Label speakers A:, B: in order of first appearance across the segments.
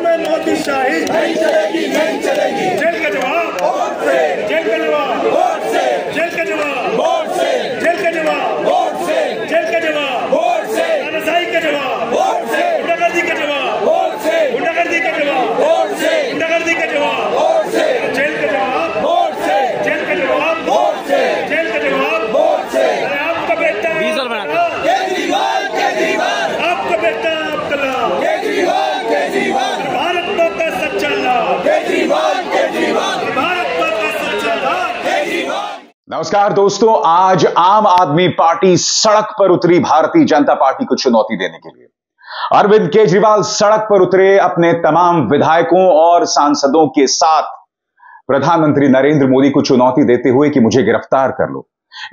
A: में मोदीशाही नहीं चलेगी, नहीं चलेगी। जेल का जवाब वोट से, जेल का जवाब वोट से, जेल का जवाब वोट से, जेल का जवाब वोट से, जेल का जवाब वोट से, तानाशाही का जवाब वोट से, गुंडागर्दी का जवाब वोट से, गुंडागर्दी का जवाब वोट से, गुंडागर्दी का जवाब वोट से, जेल का जवाब वोट से, जेल का जवाब वोट से, जेल का जवाब वोट से। आपका बेटा केजरीवाल, केजरीवाल, आपका बेटा अब्दुल्ला केजरीवाल, केजरीवाल, भारत का सच्चा लाभ केजरीवाल, केजरीवाल, भारत का सच्चा लाभ केजरीवाल।
B: नमस्कार दोस्तों, आज आम आदमी पार्टी सड़क पर उतरी भारतीय जनता पार्टी को चुनौती देने के लिए। अरविंद केजरीवाल सड़क पर उतरे अपने तमाम विधायकों और सांसदों के साथ प्रधानमंत्री नरेंद्र मोदी को चुनौती देते हुए कि मुझे गिरफ्तार कर लो।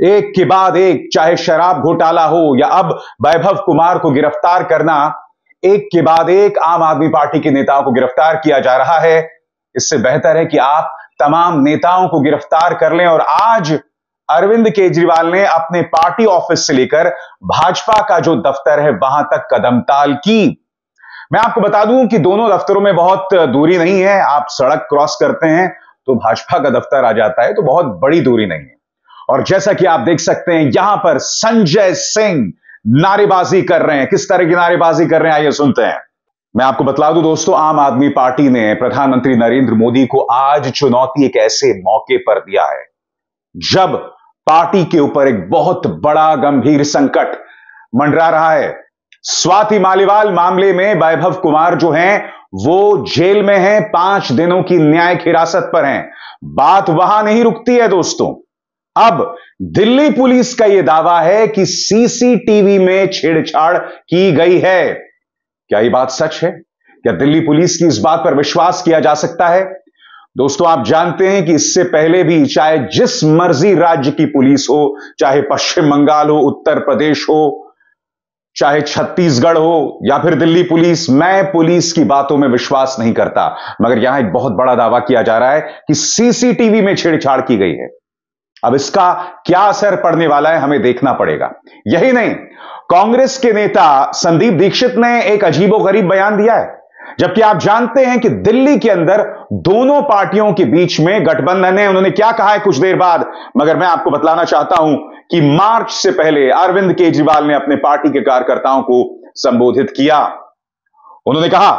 B: एक के बाद एक, चाहे शराब घोटाला हो या अब वैभव कुमार को गिरफ्तार करना, एक के बाद एक आम आदमी पार्टी के नेताओं को गिरफ्तार किया जा रहा है। इससे बेहतर है कि आप तमाम नेताओं को गिरफ्तार कर लें। और आज अरविंद केजरीवाल ने अपने पार्टी ऑफिस से लेकर भाजपा का जो दफ्तर है वहां तक कदमताल की। मैं आपको बता दूं कि दोनों दफ्तरों में बहुत दूरी नहीं है। आप सड़क क्रॉस करते हैं तो भाजपा का दफ्तर आ जाता है, तो बहुत बड़ी दूरी नहीं है। और जैसा कि आप देख सकते हैं, यहां पर संजय सिंह नारेबाजी कर रहे हैं। किस तरह की नारेबाजी कर रहे हैं, आइए सुनते हैं। मैं आपको बतला दूं दोस्तों, आम आदमी पार्टी ने प्रधानमंत्री नरेंद्र मोदी को आज चुनौती एक ऐसे मौके पर दिया है जब पार्टी के ऊपर एक बहुत बड़ा गंभीर संकट मंडरा रहा है। स्वाति मालीवाल मामले में वैभव कुमार जो हैं वो जेल में हैं, 5 दिनों की न्यायिक हिरासत पर हैं। बात वहां नहीं रुकती है दोस्तों। अब दिल्ली पुलिस का यह दावा है कि सीसीटीवी में छेड़छाड़ की गई है। क्या यह बात सच है? क्या दिल्ली पुलिस की इस बात पर विश्वास किया जा सकता है? दोस्तों, आप जानते हैं कि इससे पहले भी चाहे जिस मर्जी राज्य की पुलिस हो, चाहे पश्चिम बंगाल हो, उत्तर प्रदेश हो, चाहे छत्तीसगढ़ हो या फिर दिल्ली पुलिस, मैं पुलिस की बातों में विश्वास नहीं करता, मगर यहां एक बहुत बड़ा दावा किया जा रहा है कि सीसीटीवी में छेड़छाड़ की गई है। अब इसका क्या असर पड़ने वाला है, हमें देखना पड़ेगा। यही नहीं, कांग्रेस के नेता संदीप दीक्षित ने एक अजीबोगरीब बयान दिया है। जबकि आप जानते हैं कि दिल्ली के अंदर दोनों पार्टियों के बीच में गठबंधन है। उन्होंने क्या कहा है कुछ देर बाद, मगर मैं आपको बतलाना चाहता हूं कि मार्च से पहले अरविंद केजरीवाल ने अपने पार्टी के कार्यकर्ताओं को संबोधित किया। उन्होंने कहा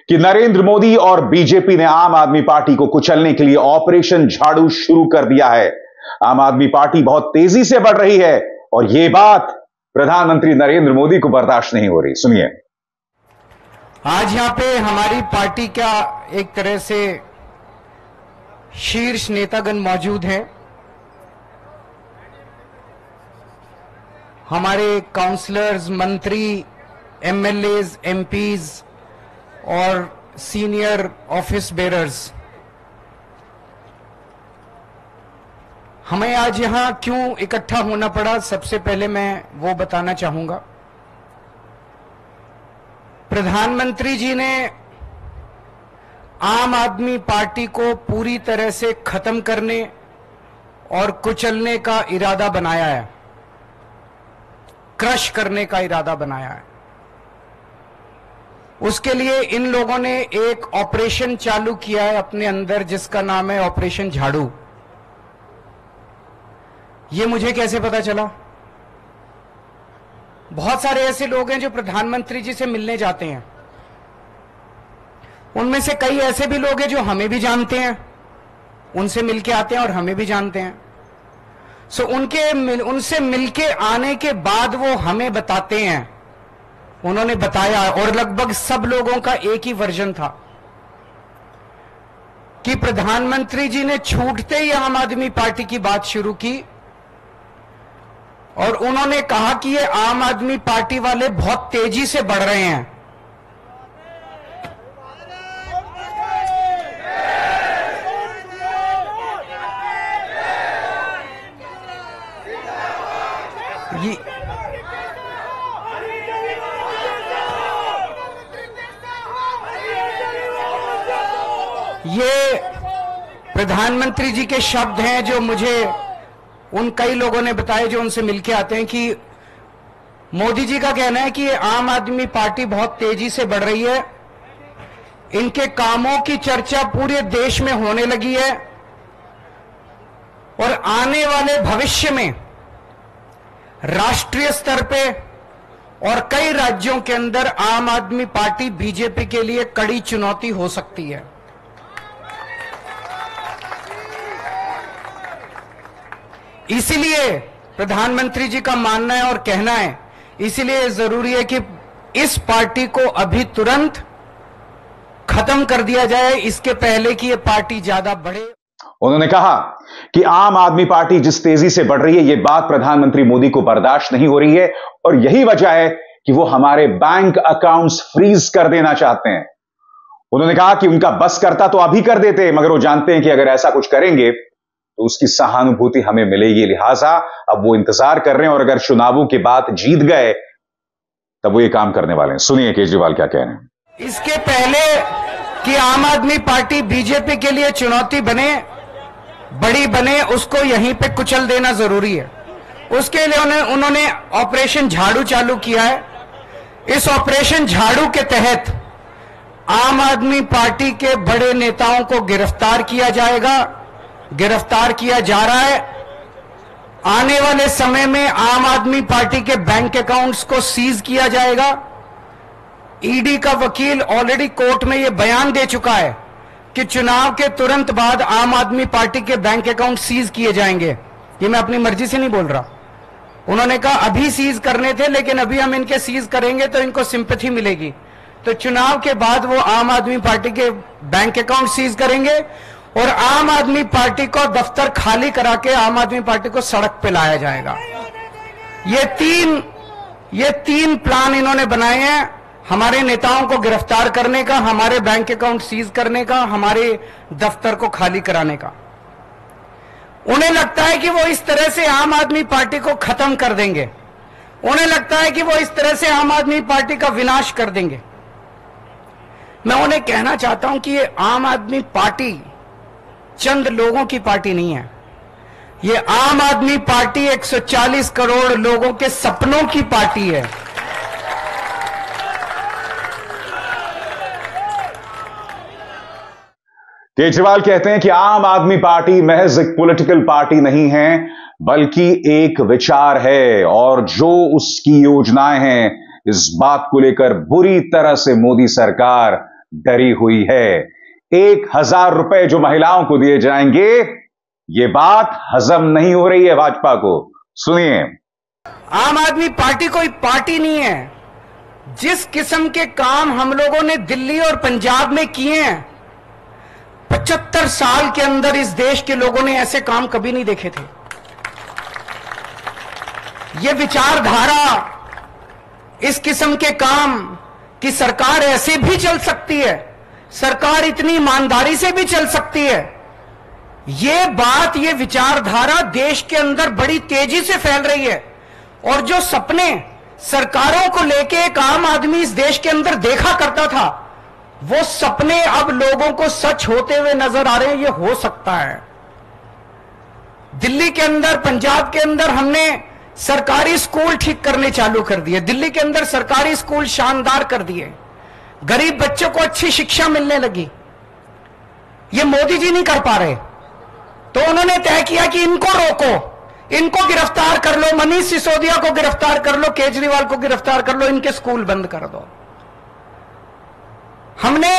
B: कि नरेंद्र मोदी और बीजेपी ने आम आदमी पार्टी को कुचलने के लिए ऑपरेशन झाड़ू शुरू कर दिया है। आम आदमी पार्टी बहुत तेजी से बढ़ रही है और यह बात प्रधानमंत्री नरेंद्र मोदी को बर्दाश्त नहीं हो रही। सुनिए।
C: आज यहां पे हमारी पार्टी का एक तरह से शीर्ष नेतागण मौजूद हैं। हमारे काउंसलर्स, मंत्री, एमएलएज, एमपीज और सीनियर ऑफिस बेरर्स, हमें आज यहां क्यों इकट्ठा होना पड़ा, सबसे पहले मैं वो बताना चाहूंगा। प्रधानमंत्री जी ने आम आदमी पार्टी को पूरी तरह से खत्म करने और कुचलने का इरादा बनाया है, क्रश करने का इरादा बनाया है। उसके लिए इन लोगों ने एक ऑपरेशन चालू किया है अपने अंदर, जिसका नाम है ऑपरेशन झाड़ू। ये मुझे कैसे पता चला? बहुत सारे ऐसे लोग हैं जो प्रधानमंत्री जी से मिलने जाते हैं। उनमें से कई ऐसे भी लोग हैं जो हमें भी जानते हैं, उनसे मिलके आते हैं और हमें भी जानते हैं। उनसे मिलके आने के बाद वो हमें बताते हैं, उन्होंने बताया, और लगभग सब लोगों का एक ही वर्जन था कि प्रधानमंत्री जी ने छूटते ही आम आदमी पार्टी की बात शुरू की और उन्होंने कहा कि ये आम आदमी पार्टी वाले बहुत तेजी से बढ़ रहे हैं। ये प्रधानमंत्री जी के शब्द हैं जो मुझे उन कई लोगों ने बताए जो उनसे मिलके आते हैं कि मोदी जी का कहना है कि ये आम आदमी पार्टी बहुत तेजी से बढ़ रही है, इनके कामों की चर्चा पूरे देश में होने लगी है और आने वाले भविष्य में राष्ट्रीय स्तर पे और कई राज्यों के अंदर आम आदमी पार्टी बीजेपी के लिए कड़ी चुनौती हो सकती है। इसीलिए प्रधानमंत्री जी का मानना है और कहना है, इसीलिए जरूरी है कि इस पार्टी को अभी तुरंत खत्म कर दिया जाए, इसके पहले कि यह पार्टी ज्यादा बढ़े।
B: उन्होंने कहा कि आम आदमी पार्टी जिस तेजी से बढ़ रही है, यह बात प्रधानमंत्री मोदी को बर्दाश्त नहीं हो रही है और यही वजह है कि वो हमारे बैंक अकाउंट्स फ्रीज कर देना चाहते हैं। उन्होंने कहा कि उनका बस करता तो अभी कर देते, मगर वो जानते हैं कि अगर ऐसा कुछ करेंगे तो उसकी सहानुभूति हमें मिलेगी, लिहाजा अब वो इंतजार कर रहे हैं और अगर चुनावों के बाद जीत गए तब वो ये काम करने वाले हैं। सुनिए केजरीवाल क्या कह रहे हैं।
C: इसके पहले कि आम आदमी पार्टी बीजेपी के लिए चुनौती बने, बड़ी बने, उसको यहीं पे कुचल देना जरूरी है। उसके लिए उन्होंने ऑपरेशन झाड़ू चालू किया है। इस ऑपरेशन झाड़ू के तहत आम आदमी पार्टी के बड़े नेताओं को गिरफ्तार किया जाएगा, गिरफ्तार किया जा रहा है। आने वाले समय में आम आदमी पार्टी के बैंक अकाउंट्स को सीज किया जाएगा। ईडी का वकील ऑलरेडी कोर्ट में यह बयान दे चुका है कि चुनाव के तुरंत बाद आम आदमी पार्टी के बैंक अकाउंट सीज किए जाएंगे। ये मैं अपनी मर्जी से नहीं बोल रहा। उन्होंने कहा अभी सीज करने थे, लेकिन अभी हम इनके सीज करेंगे तो इनको सिंपैथी मिलेगी, तो चुनाव के बाद वो आम आदमी पार्टी के बैंक अकाउंट सीज करेंगे और आम आदमी पार्टी को दफ्तर खाली करा के आम आदमी पार्टी को सड़क पे लाया जाएगा। ये तीन प्लान इन्होंने बनाए हैं, हमारे नेताओं को गिरफ्तार करने का, हमारे बैंक अकाउंट सीज करने का, हमारे दफ्तर को खाली कराने का। उन्हें लगता है कि वो इस तरह से आम आदमी पार्टी को खत्म कर देंगे। उन्हें लगता है कि वो इस तरह से आम आदमी पार्टी का विनाश कर देंगे। मैं उन्हें कहना चाहता हूं कि ये आम आदमी पार्टी चंद लोगों की पार्टी नहीं है। ये आम आदमी पार्टी 140 करोड़ लोगों के सपनों की पार्टी है।
B: केजरीवाल कहते हैं कि आम आदमी पार्टी महज एक पॉलिटिकल पार्टी नहीं है, बल्कि एक विचार है और जो उसकी योजनाएं हैं, इस बात को लेकर बुरी तरह से मोदी सरकार डरी हुई है। 1000 रुपए जो महिलाओं को दिए जाएंगे, यह बात हजम नहीं हो रही है भाजपा को। सुनिए।
C: आम आदमी पार्टी कोई पार्टी नहीं है। जिस किस्म के काम हम लोगों ने दिल्ली और पंजाब में किए हैं, 75 साल के अंदर इस देश के लोगों ने ऐसे काम कभी नहीं देखे थे। ये विचारधारा, इस किस्म के काम कि सरकार ऐसे भी चल सकती है, सरकार इतनी ईमानदारी से भी चल सकती है, ये बात, ये विचारधारा देश के अंदर बड़ी तेजी से फैल रही है। और जो सपने सरकारों को लेके एक आम आदमी इस देश के अंदर देखा करता था, वो सपने अब लोगों को सच होते हुए नजर आ रहे हैं। ये हो सकता है। दिल्ली के अंदर, पंजाब के अंदर हमने सरकारी स्कूल ठीक करने चालू कर दिए। दिल्ली के अंदर सरकारी स्कूल शानदार कर दिए, गरीब बच्चों को अच्छी शिक्षा मिलने लगी। ये मोदी जी नहीं कर पा रहे, तो उन्होंने तय किया कि इनको रोको, इनको गिरफ्तार कर लो, मनीष सिसोदिया को गिरफ्तार कर लो, केजरीवाल को गिरफ्तार कर लो, इनके स्कूल बंद कर दो। हमने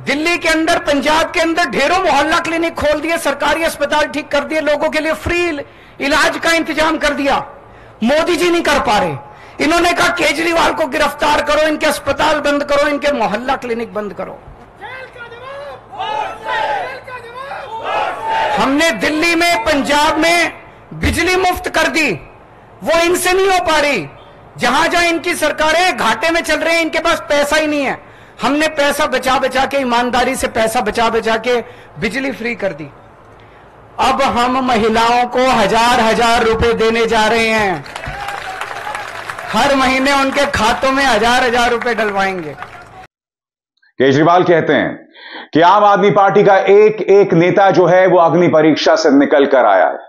C: दिल्ली के अंदर, पंजाब के अंदर ढेरों मोहल्ला क्लिनिक खोल दिए, सरकारी अस्पताल ठीक कर दिए, लोगों के लिए फ्री इलाज का इंतजाम कर दिया। मोदी जी नहीं कर पा रहे। इन्होंने कहा केजरीवाल को गिरफ्तार करो, इनके अस्पताल बंद करो, इनके मोहल्ला क्लिनिक बंद करो। हमने दिल्ली में, पंजाब में बिजली मुफ्त कर दी, वो इनसे नहीं हो पा रही। जहां जहां इनकी सरकारें घाटे में चल रहे हैं, इनके पास पैसा ही नहीं है। हमने पैसा बचा बचा के, ईमानदारी से पैसा बचा बचा के बिजली फ्री कर दी। अब हम महिलाओं को 1000 रुपए देने जा रहे हैं। हर महीने उनके खातों में 1000 रुपए डलवाएंगे।
B: केजरीवाल कहते हैं कि आम आदमी पार्टी का एक एक नेता जो है वो अग्नि परीक्षा से निकल कर आया है।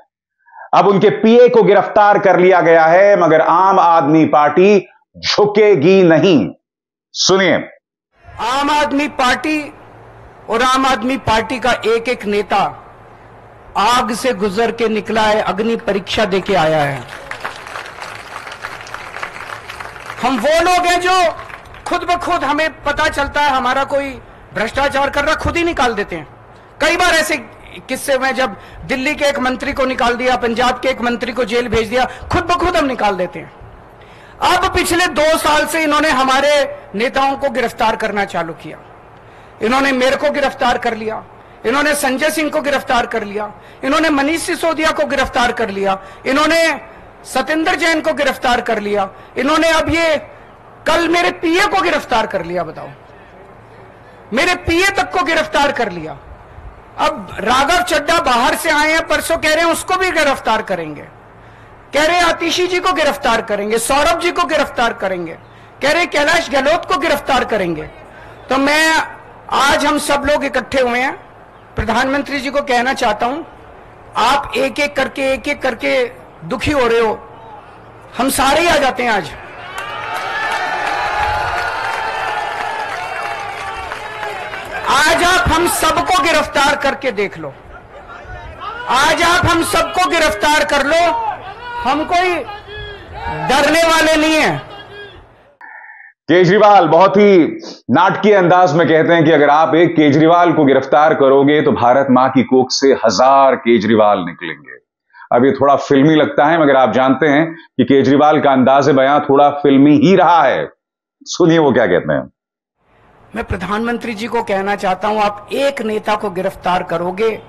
B: अब उनके पीए को गिरफ्तार कर लिया गया है, मगर आम आदमी पार्टी झुकेगी नहीं। सुनिए।
C: आम आदमी पार्टी और आम आदमी पार्टी का एक एक नेता आग से गुजर के निकला है, अग्नि परीक्षा देके आया है। हम वो लोग हैं जो खुद ब खुद हमें पता चलता है हमारा कोई भ्रष्टाचार कर रहा, खुद ही निकाल देते हैं। कई बार ऐसे किस्से में जब दिल्ली के एक मंत्री को निकाल दिया, पंजाब के एक मंत्री को जेल भेज दिया, खुद ब खुद हम निकाल देते हैं। अब पिछले 2 साल से इन्होंने हमारे नेताओं को गिरफ्तार करना चालू किया। इन्होंने मेरे को गिरफ्तार कर लिया, इन्होंने संजय सिंह को गिरफ्तार कर लिया, इन्होंने मनीष सिसोदिया को गिरफ्तार कर लिया, इन्होंने सत्येंद्र जैन को गिरफ्तार कर लिया, इन्होंने अब ये कल मेरे पीए को गिरफ्तार कर लिया। बताओ, मेरे पीए तक को गिरफ्तार कर लिया। अब राघव चड्ढा बाहर से आए हैं, परसों कह रहे हैं उसको भी गिरफ्तार करेंगे, कह रहे हैं आतिशी जी को गिरफ्तार करेंगे, सौरभ जी को गिरफ्तार करेंगे, कह रहे कैलाश गहलोत को गिरफ्तार करेंगे। तो मैं आज हम सब लोग इकट्ठे हुए हैं, प्रधानमंत्री जी को कहना चाहता हूं, आप एक एक करके दुखी हो रहे हो, हम सारे ही आ जाते हैं आज। आज आप हम सबको गिरफ्तार करके देख लो, आज आप हम सबको गिरफ्तार कर लो, हम कोई डरने वाले नहीं है।
B: केजरीवाल बहुत ही नाटकीय अंदाज में कहते हैं कि अगर आप एक केजरीवाल को गिरफ्तार करोगे तो भारत मां की कोख से 1000 केजरीवाल निकलेंगे। अब ये थोड़ा फिल्मी लगता है, मगर आप जानते हैं कि केजरीवाल का अंदाज़े बयां थोड़ा फिल्मी ही रहा है। सुनिए वो क्या कहते हैं।
C: मैं प्रधानमंत्री जी को कहना चाहता हूं, आप एक नेता को गिरफ्तार करोगे,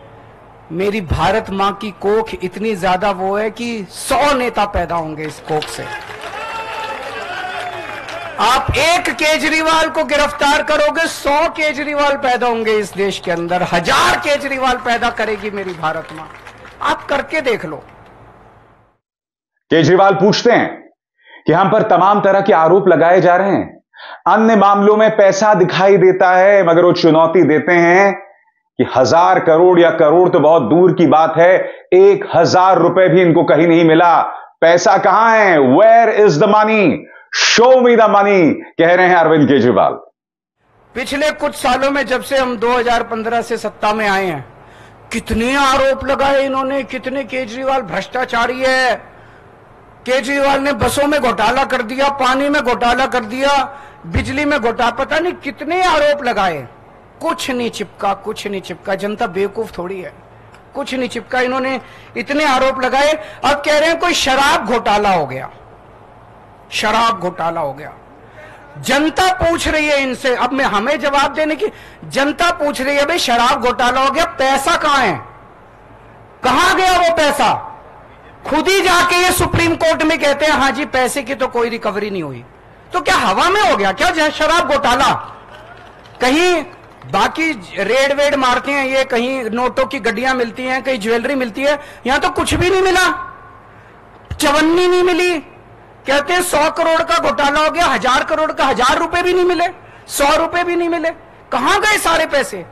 C: मेरी भारत मां की कोख इतनी ज्यादा वो है कि 100 नेता पैदा होंगे इस कोख से। आप एक केजरीवाल को गिरफ्तार करोगे, 100 केजरीवाल पैदा होंगे इस देश के अंदर, 1000 केजरीवाल पैदा करेगी मेरी भारत मां। आप करके देख लो।
B: केजरीवाल पूछते हैं कि हम पर तमाम तरह के आरोप लगाए जा रहे हैं, अन्य मामलों में पैसा दिखाई देता है, मगर वो चुनौती देते हैं कि 1000 करोड़ या करोड़ तो बहुत दूर की बात है, 1000 रुपए भी इनको कहीं नहीं मिला। पैसा कहां है? Where is the money? Show me the money, कह रहे हैं अरविंद केजरीवाल।
C: पिछले कुछ सालों में जब से हम 2015 से सत्ता में आए हैं, कितने आरोप लगाए इन्होंने, कितने केजरीवाल भ्रष्टाचारी है। केजरीवाल ने बसों में घोटाला कर दिया, पानी में घोटाला कर दिया, बिजली में घोटाला, पता नहीं कितने आरोप लगाए, कुछ नहीं चिपका, कुछ नहीं चिपका। जनता बेवकूफ थोड़ी है, कुछ नहीं चिपका। इन्होंने इतने आरोप लगाए, अब कह रहे हैं कोई शराब घोटाला हो गया, शराब घोटाला हो गया। जनता पूछ रही है इनसे, अब मैं हमें जवाब देने की, जनता पूछ रही है भाई शराब घोटाला हो गया, पैसा कहां है, कहां गया वो पैसा? खुद ही जाके ये सुप्रीम कोर्ट में कहते हैं हां जी पैसे की तो कोई रिकवरी नहीं हुई। तो क्या हवा में हो गया क्या शराब घोटाला? कहीं बाकी रेड वेड मारते हैं ये, कहीं नोटों की गड्डियां मिलती हैं, कहीं ज्वेलरी मिलती है, यहां तो कुछ भी नहीं मिला, चवन्नी नहीं मिली। कहते हैं 100 करोड़ का घोटाला हो गया, 1000 करोड़ का 1000 रुपए भी नहीं मिले, 100 रुपए भी नहीं मिले। कहां गए सारे पैसे?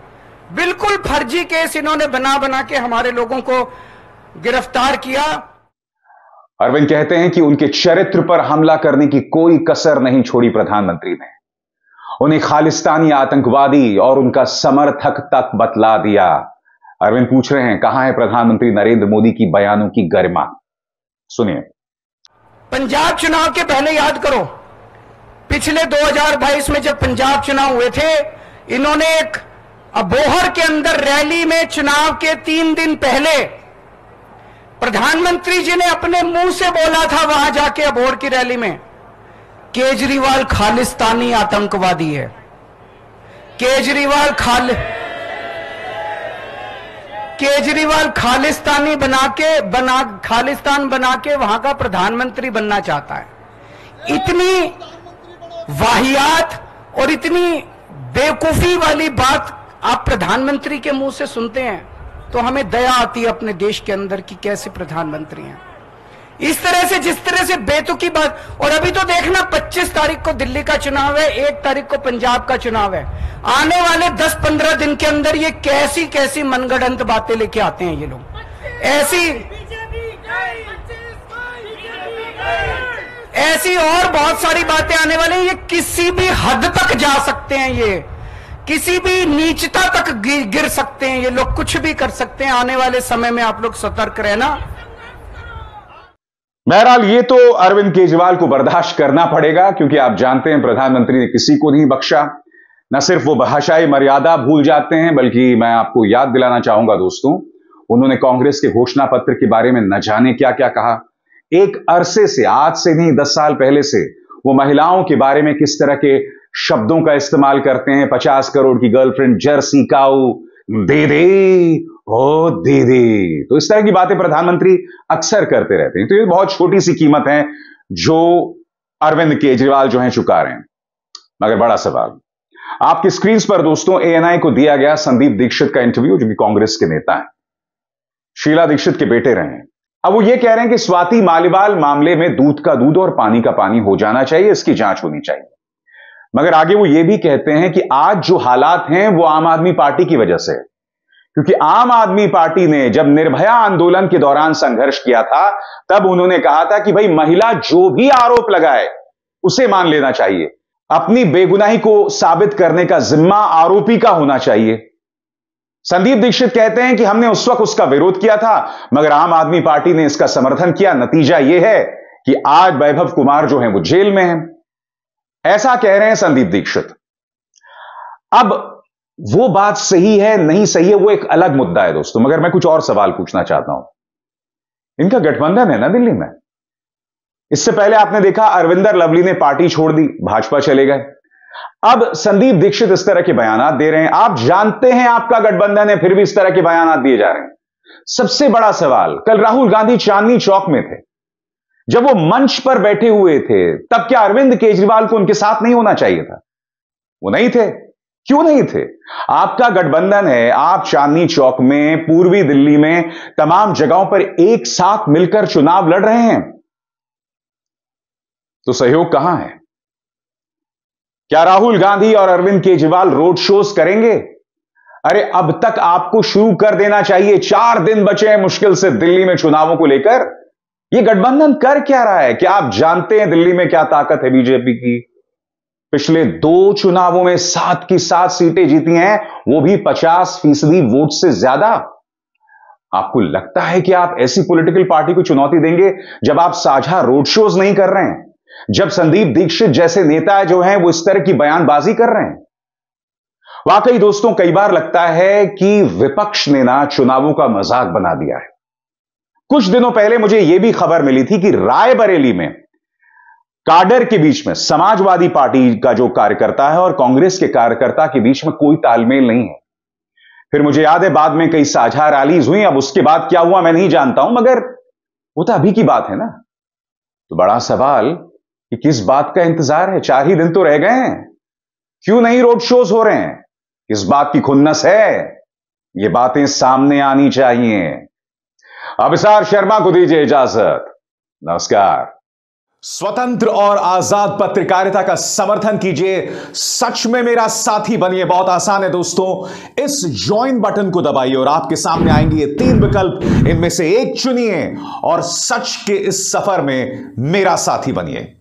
C: बिल्कुल फर्जी केस इन्होंने बना बना के हमारे लोगों को गिरफ्तार किया।
B: अरविंद कहते हैं कि उनके चरित्र पर हमला करने की कोई कसर नहीं छोड़ी प्रधानमंत्री ने, उन्हें खालिस्तानी आतंकवादी और उनका समर्थक तक बतला दिया। अरविंद पूछ रहे हैं कहां है प्रधानमंत्री नरेंद्र मोदी की बयानों की गरिमा? सुनिए।
C: पंजाब चुनाव के पहले याद करो, पिछले 2022 में जब पंजाब चुनाव हुए थे, इन्होंने एक अबोहर के अंदर रैली में चुनाव के 3 दिन पहले प्रधानमंत्री जी ने अपने मुंह से बोला था वहां जाके अबोहर की रैली में, केजरीवाल खालिस्तानी आतंकवादी है। केजरीवाल खालिस्तानी खालिस्तान बना के वहां का प्रधानमंत्री बनना चाहता है। इतनी वाहियात और इतनी बेवकूफी वाली बात आप प्रधानमंत्री के मुंह से सुनते हैं तो हमें दया आती है अपने देश के अंदर कि कैसे प्रधानमंत्री हैं। इस तरह से, जिस तरह से बेतुकी बात। और अभी तो देखना 25 तारीख को दिल्ली का चुनाव है, 1 तारीख को पंजाब का चुनाव है। आने वाले 10-15 दिन के अंदर ये कैसी कैसी मनगढ़ंत बातें लेके आते हैं ये लोग। ऐसी और बहुत सारी बातें आने वाली हैं। ये किसी भी हद तक जा सकते हैं, ये किसी भी नीचता तक गिर सकते हैं, ये लोग कुछ भी कर सकते हैं। आने वाले समय में आप लोग सतर्क रहना।
B: बहरहाल ये तो अरविंद केजरीवाल को बर्दाश्त करना पड़ेगा, क्योंकि आप जानते हैं प्रधानमंत्री ने किसी को नहीं बख्शा। न सिर्फ वो भाषाई मर्यादा भूल जाते हैं, बल्कि मैं आपको याद दिलाना चाहूंगा दोस्तों, उन्होंने कांग्रेस के घोषणा पत्र के बारे में न जाने क्या क्या कहा। एक अरसे से, आज से नहीं 10 साल पहले से, वो महिलाओं के बारे में किस तरह के शब्दों का इस्तेमाल करते हैं। 50 करोड़ की गर्लफ्रेंड, जर्सी काऊ, दे दे, ओ दे दे। तो इस तरह की बातें प्रधानमंत्री अक्सर करते रहते हैं। तो ये बहुत छोटी सी कीमत है जो अरविंद केजरीवाल जो है चुका रहे हैं। मगर बड़ा सवाल, आपकी स्क्रीन पर दोस्तों ANI को दिया गया संदीप दीक्षित का इंटरव्यू, जो कि कांग्रेस के नेता हैं, शीला दीक्षित के बेटे रहे हैं। अब वो ये कह रहे हैं कि स्वाति मालीवाल मामले में दूध का दूध और पानी का पानी हो जाना चाहिए, इसकी जांच होनी चाहिए। मगर आगे वो ये भी कहते हैं कि आज जो हालात हैं वो आम आदमी पार्टी की वजह से है, क्योंकि आम आदमी पार्टी ने जब निर्भया आंदोलन के दौरान संघर्ष किया था, तब उन्होंने कहा था कि भाई महिला जो भी आरोप लगाए उसे मान लेना चाहिए, अपनी बेगुनाही को साबित करने का जिम्मा आरोपी का होना चाहिए। संदीप दीक्षित कहते हैं कि हमने उस वक्त उसका विरोध किया था, मगर आम आदमी पार्टी ने इसका समर्थन किया। नतीजा यह है कि आज वैभव कुमार जो है वो जेल में है। ऐसा कह रहे हैं संदीप दीक्षित। अब वो बात सही है नहीं सही है वो एक अलग मुद्दा है दोस्तों, मगर मैं कुछ और सवाल पूछना चाहता हूं। इनका गठबंधन है ना दिल्ली में। इससे पहले आपने देखा अरविंदर लवली ने पार्टी छोड़ दी, भाजपा चले गए। अब संदीप दीक्षित इस तरह के बयानात दे रहे हैं। आप जानते हैं आपका गठबंधन है, फिर भी इस तरह के बयानात दिए जा रहे हैं। सबसे बड़ा सवाल, कल राहुल गांधी चांदनी चौक में थे, जब वो मंच पर बैठे हुए थे, तब क्या अरविंद केजरीवाल को उनके साथ नहीं होना चाहिए था? वो नहीं थे। क्यों नहीं थे? आपका गठबंधन है, आप चांदनी चौक में, पूर्वी दिल्ली में, तमाम जगहों पर एक साथ मिलकर चुनाव लड़ रहे हैं, तो सहयोग कहां है? क्या राहुल गांधी और अरविंद केजरीवाल रोड शोज करेंगे? अरे अब तक आपको शुरू कर देना चाहिए। 4 दिन बचे हैं मुश्किल से दिल्ली में चुनावों को लेकर। यह गठबंधन कर क्या रहा है? क्या आप जानते हैं दिल्ली में क्या ताकत है बीजेपी की? पिछले 2 चुनावों में 7 की 7 सीटें जीती हैं, वो भी 50% वोट से ज्यादा। आपको लगता है कि आप ऐसी पॉलिटिकल पार्टी को चुनौती देंगे जब आप साझा रोड शोज नहीं कर रहे हैं, जब संदीप दीक्षित जैसे नेता जो हैं वो इस तरह की बयानबाजी कर रहे हैं? वाकई दोस्तों, कई बार लगता है कि विपक्ष ने ना चुनावों का मजाक बना दिया है। कुछ दिनों पहले मुझे यह भी खबर मिली थी कि रायबरेली में काडर के बीच में, समाजवादी पार्टी का जो कार्यकर्ता है और कांग्रेस के कार्यकर्ता के बीच में कोई तालमेल नहीं है। फिर मुझे याद है बाद में कई साझा रैलीज हुई। अब उसके बाद क्या हुआ मैं नहीं जानता हूं, मगर वो तो अभी की बात है ना। तो बड़ा सवाल कि किस बात का इंतजार है? 4 ही दिन तो रह गए हैं, क्यों नहीं रोड शोज हो रहे हैं? किस बात की खुन्नस है? ये बातें सामने आनी चाहिए। अभिसार शर्मा को दीजिए इजाजत। नमस्कार। स्वतंत्र और आजाद पत्रकारिता का समर्थन कीजिए, सच में मेरा साथी बनिए। बहुत आसान है दोस्तों, इस ज्वाइन बटन को दबाइए और आपके सामने आएंगे ये 3 विकल्प, इनमें से एक चुनिए और सच के इस सफर में मेरा साथी बनिए।